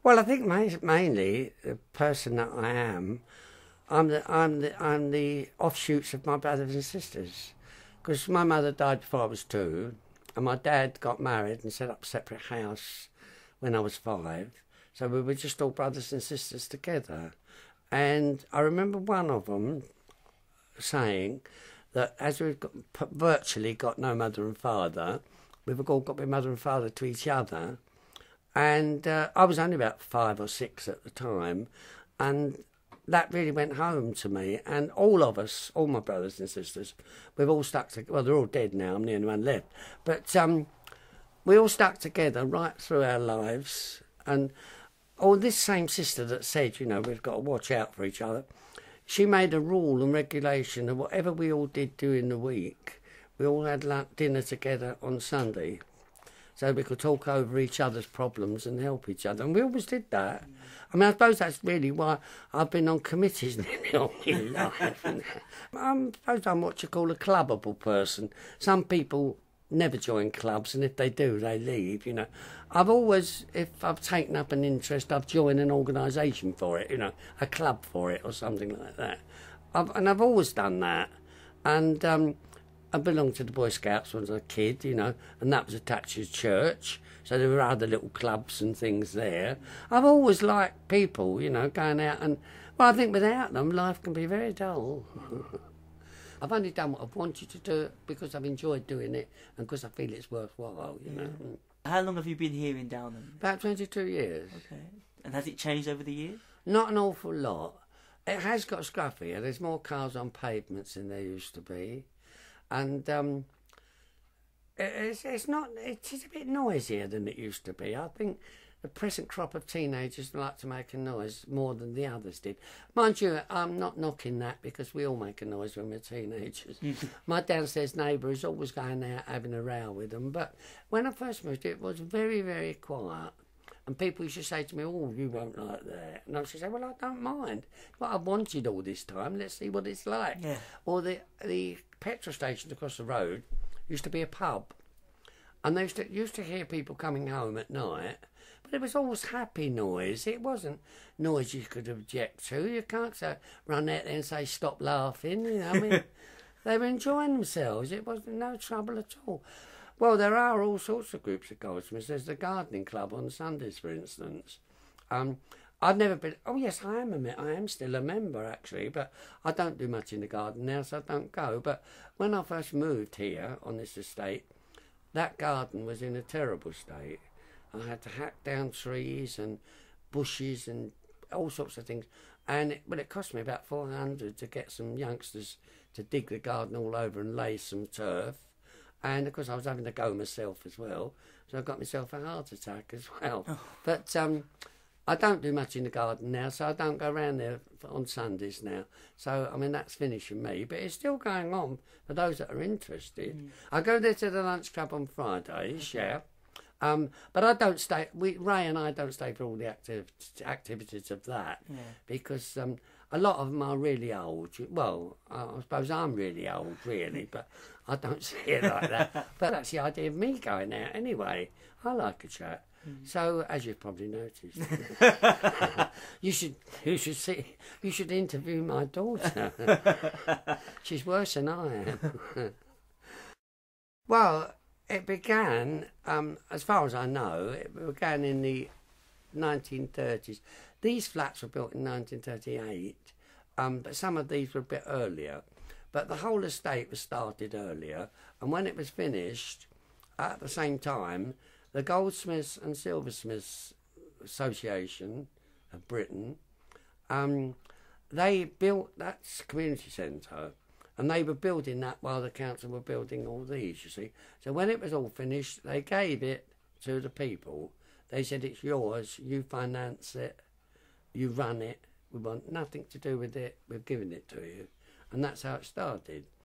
Well, I think mainly the person that I am, I'm the offshoots of my brothers and sisters. Because my mother died before I was 2, and my dad got married and set up a separate house when I was 5. So we were just all brothers and sisters together. And I remember one of them saying that as we've virtually got no mother and father, we've all got to be mother and father to each other. And I was only about 5 or 6 at the time, and that really went home to me. And all of us, all my brothers and sisters, we've all stuck together. Well, they're all dead now. I'm the only one left. But we all stuck together right through our lives. And this same sister that said, you know, we've got to watch out for each other, she made a rule and regulation of whatever we all did during the week, we all had dinner together on Sunday, so we could talk over each other's problems and help each other. And we always did that. I mean, I suppose that's really why I've been on committees nearly all my life. I suppose I'm what you call a clubbable person. Some people never join clubs, and if they do, they leave, you know. I've always, if I've taken up an interest, I've joined an organisation for it, you know, a club for it or something like that. I've always done that. And I belonged to the Boy Scouts when I was a kid, you know, and that was attached to the church. So there were other little clubs and things there. I've always liked people, you know, going out and, well, I think without them, life can be very dull. I've only done what I've wanted to do because I've enjoyed doing it and because I feel it's worthwhile, you know. How long have you been here in Downham? About 22 years. Okay. And has it changed over the years? Not an awful lot. It has got scruffier. There's more cars on pavements than there used to be. And it's a bit noisier than it used to be. I think the present crop of teenagers like to make a noise more than the others did. Mind you, I'm not knocking that because we all make a noise when we're teenagers. My downstairs neighbour is always going out having a row with them. But when I first moved, it was very, very quiet. And people used to say to me, oh, you won't like that. And I used to say, well, I don't mind. What I've wanted all this time, let's see what it's like. Yeah. Or the petrol station across the road used to be a pub. And they used to hear people coming home at night. But it was always happy noise. It wasn't noise you could object to. You can't run out there and say, stop laughing. You know, I mean, they were enjoying themselves. It wasn't no trouble at all. Well, there are all sorts of groups of goldsmiths. There's the gardening club on Sundays, for instance. I've never been... Oh, yes, I am still a member, actually, but I don't do much in the garden now, so I don't go. But when I first moved here on this estate, that garden was in a terrible state. I had to hack down trees and bushes and all sorts of things. And it cost me about $400 to get some youngsters to dig the garden all over and lay some turf. And, of course, I was having to go myself as well. So I got myself a heart attack as well. Oh. But I don't do much in the garden now, so I don't go around there on Sundays now. So, I mean, that's finishing me. But it's still going on for those that are interested. I go there to the lunch club on Fridays, yeah. But I don't stay. Ray and I don't stay for all the activities of that because a lot of them are really old. Well, I suppose I'm really old, really, but I don't see it like that. But that's the idea of me going out anyway. I like a chat. So, as you've probably noticed, you should interview my daughter. She's worse than I am. Well, it began, as far as I know, it began in the 1930s. These flats were built in 1938, but some of these were a bit earlier. But the whole estate was started earlier, and when it was finished, at the same time, the Goldsmiths and Silversmiths Association of Britain, they built that community centre. And they were building that while the council were building all these, you see. So when it was all finished, they gave it to the people. They said, it's yours, you finance it, you run it, we want nothing to do with it, we've given it to you. And that's how it started.